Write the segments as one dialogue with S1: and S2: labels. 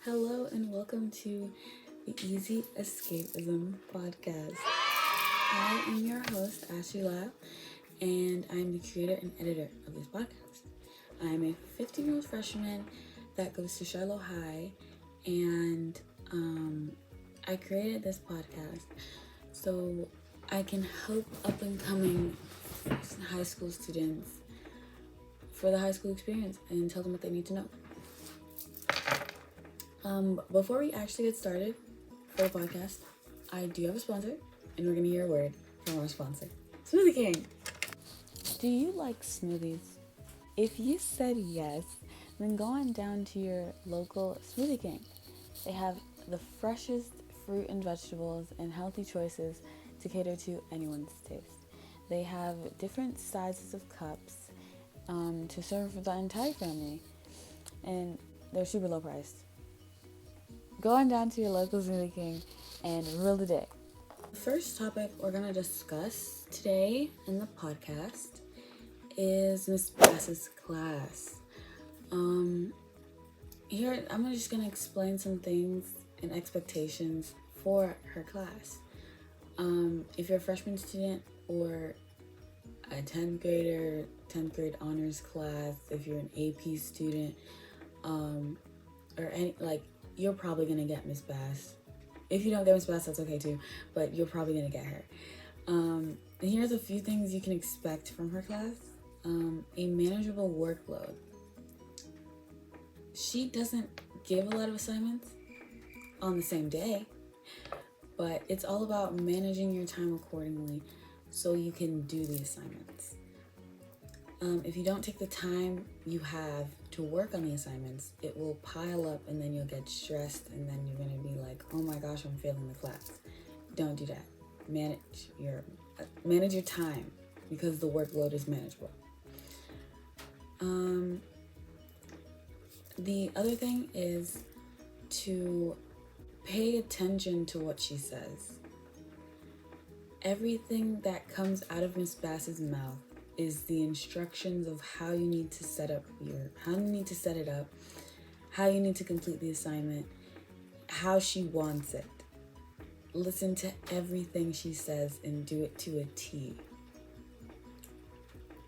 S1: Hello and welcome to the Easy Escapism podcast. I am your host, Ashley Lau, and I'm the creator and editor of this podcast. I'm a 15-year-old freshman that goes to Shiloh High, and I created this podcast so I can help up-and-coming high school students for the high school experience and tell them what they need to know. Before we actually get started for the podcast, I do have a sponsor, and we're gonna hear a word from our sponsor, Smoothie King. Do you like smoothies? If you said yes, then go on down to your local Smoothie King. They have the freshest fruit and vegetables and healthy choices to cater to anyone's taste. They have different sizes of cups to serve for the entire family, and they're super low priced. Go on down to your local Smoothie King and rule the day. The first topic we're going to discuss today in the podcast is Miss Bass's class. Here, I'm just going to explain some things and expectations for her class. If you're a freshman student or a 10th grade honors class, if you're an AP student, or any, you're probably going to get Miss Bass. If you don't get Miss Bass, that's okay too, but you're probably going to get her. And here's a few things you can expect from her class. A manageable workload. She doesn't give a lot of assignments on the same day, but it's all about managing your time accordingly so you can do the assignments. If you don't take the time you have to work on the assignments, it will pile up and then you'll get stressed and then you're going to be like, oh my gosh, I'm failing the class. Don't do that. Manage your time because the workload is manageable. The other thing is to pay attention to what she says. Everything that comes out of Miss Bass's mouth is the instructions of how you need to set it up, how you need to complete the assignment, how she wants it. Listen to everything she says and do it to a T.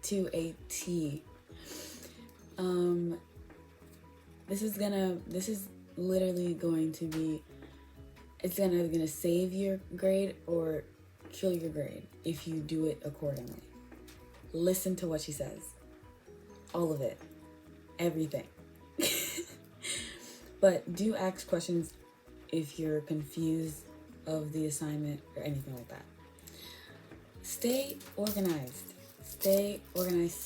S1: To a T. This is literally going to be, it's gonna save your grade or kill your grade if you do it accordingly. Listen to what she says. All of it. Everything. But do ask questions if you're confused of the assignment or anything like that. Stay organized. Stay organized.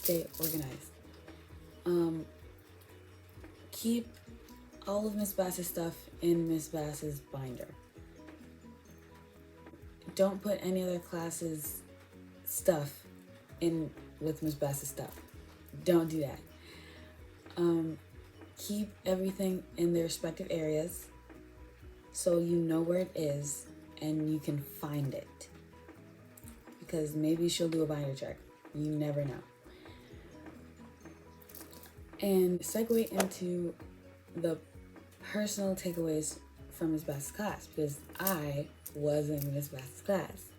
S1: Keep all of Miss Bass's stuff in Miss Bass's binder. Don't put any other class's stuff in with Miss Bass's stuff. Don't do that. Keep everything in their respective areas so you know where it is and you can find it. Because maybe she'll do a binder check. You never know. And segue into the personal takeaways from Miss Bass's class, because I was in Miss Bass's class.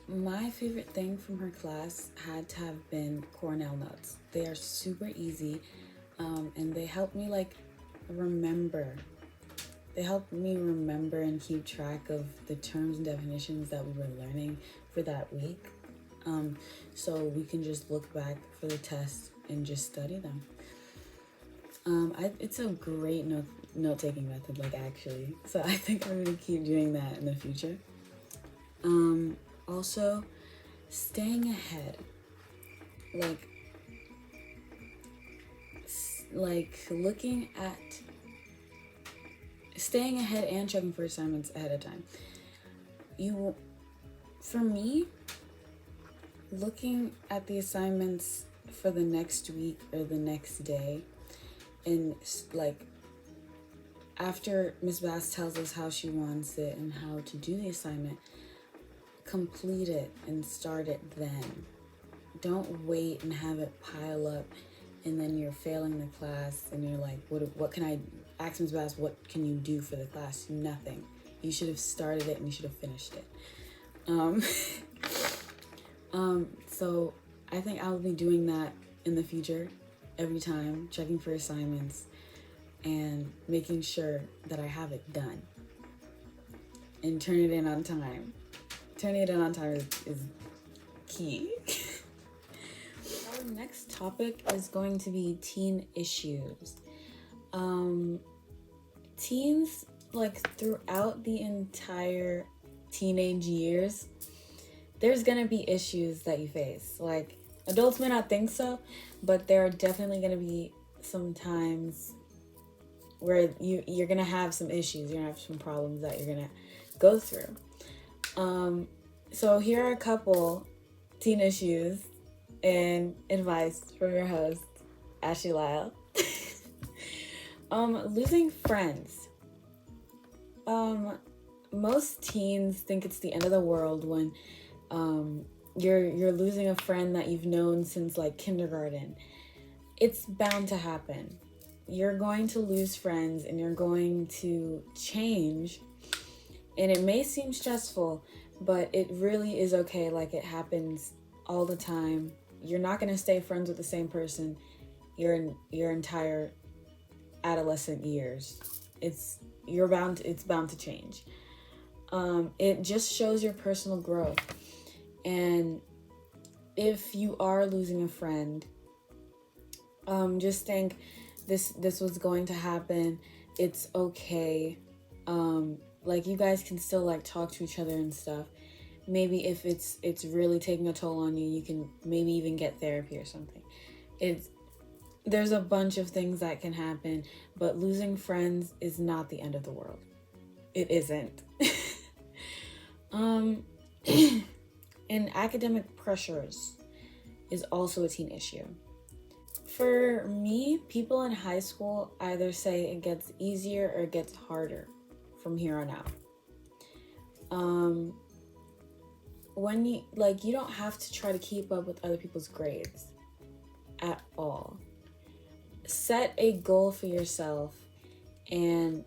S1: My favorite thing from her class had to have been Cornell notes. They are super easy, and they help me remember. They helped me remember and keep track of the terms and definitions that we were learning for that week. So we can just look back for the test and just study them. It's a great note-taking method, actually. So I think I'm gonna keep doing that in the future. Also, staying ahead, staying ahead and checking for assignments ahead of time. For me, looking at the assignments for the next week or the next day, and after Ms. Bass tells us how she wants it and how to do the assignment, complete it and start it then. Don't wait and have it pile up and then you're failing the class, and you're like, what can I, Axman's Bass, what can you do for the class? Nothing. You should have started it and you should have finished it. So I think I'll be doing that in the future, every time, checking for assignments and making sure that I have it done and turn it in on time. Turning it in on time is key. Our next topic is going to be teen issues. Teens, like, throughout the entire teenage years, there's gonna be issues that you face. Like, adults may not think so, but there are definitely gonna be some times where you're gonna have some issues. You're gonna have some problems that you're gonna go through. So here are a couple teen issues and advice from your host, Ashley Lyle. Losing friends. Most teens think it's the end of the world when you're losing a friend that you've known since like kindergarten. It's bound to happen. You're going to lose friends and you're going to change, and it may seem stressful, but it really is okay. Like, it happens all the time. You're not going to stay friends with the same person your entire adolescent years. It's bound to change. It just shows your personal growth. And if you are losing a friend, just think this was going to happen. It's okay. Like, you guys can still like talk to each other and stuff. Maybe if it's really taking a toll on you, you can maybe even get therapy or something. There's a bunch of things that can happen, but losing friends is not the end of the world. It isn't. And academic pressures is also a teen issue. For me, people in high school either say it gets easier or it gets harder from here on out. When you don't have to try to keep up with other people's grades at all. Set a goal for yourself and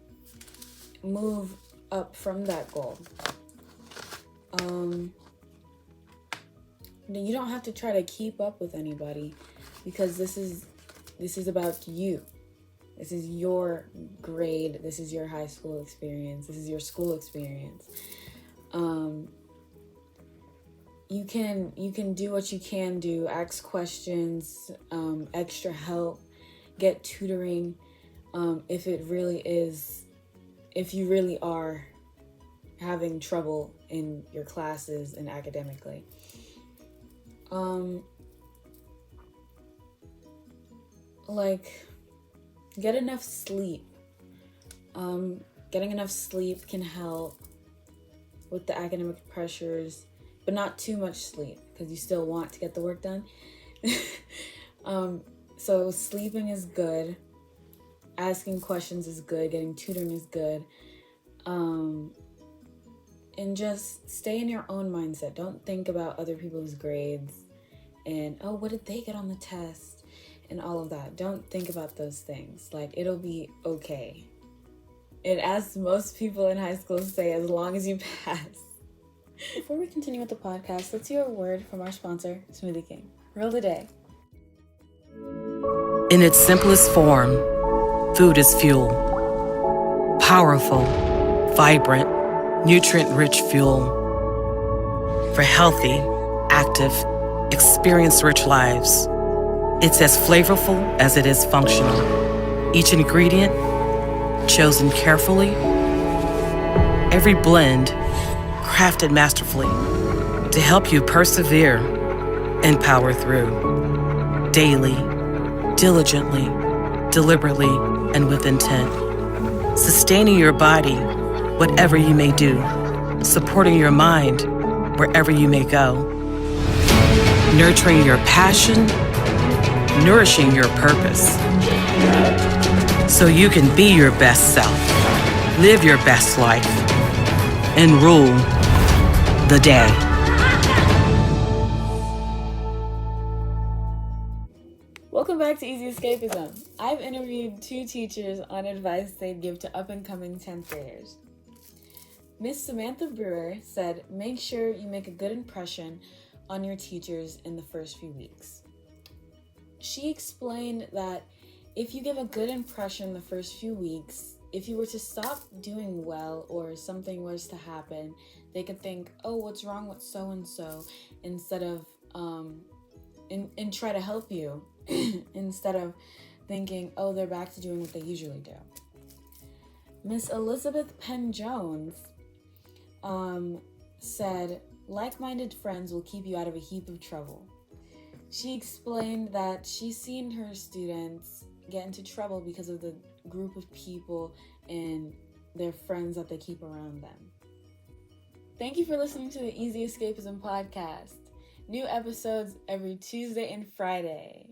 S1: move up from that goal. You don't have to try to keep up with anybody, because this is about you. This is your grade. This is your high school experience. This is your school experience. You can do what you can do. Ask questions, extra help, get tutoring. If you really are having trouble in your classes and academically. Get enough sleep. Getting enough sleep can help with the academic pressures, but not too much sleep, because you still want to get the work done. So sleeping is good. Asking questions is good. Getting tutoring is good. And just stay in your own mindset. Don't think about other people's grades and, oh, what did they get on the test? And all of that. Don't think about those things. Like, it'll be okay. And as most people in high school say, as long as you pass. Before we continue with the podcast, let's hear a word from our sponsor, Smoothie King. Roll the day.
S2: In its simplest form, food is fuel. Powerful, vibrant, nutrient-rich fuel for healthy, active, experience-rich lives. It's as flavorful as it is functional. Each ingredient chosen carefully, every blend crafted masterfully to help you persevere and power through. Daily, diligently, deliberately, and with intent. Sustaining your body, whatever you may do. Supporting your mind, wherever you may go. Nurturing your passion, nourishing your purpose. So you can be your best self, live your best life, and rule the day.
S1: Welcome back to Easy Escapism. I've interviewed 2 teachers on advice they'd give to up-and-coming 10th graders. Miss Samantha Brewer said, make sure you make a good impression on your teachers in the first few weeks. She explained that if you give a good impression the first few weeks, if you were to stop doing well or something was to happen, they could think, oh, what's wrong with so-and-so, instead of, and try to help you, instead of thinking, oh, they're back to doing what they usually do. Miss Elizabeth Penn Jones said, like-minded friends will keep you out of a heap of trouble. She explained that she's seen her students get into trouble because of the group of people and their friends that they keep around them. Thank you for listening to the Easy Escapism podcast. New episodes every Tuesday and Friday.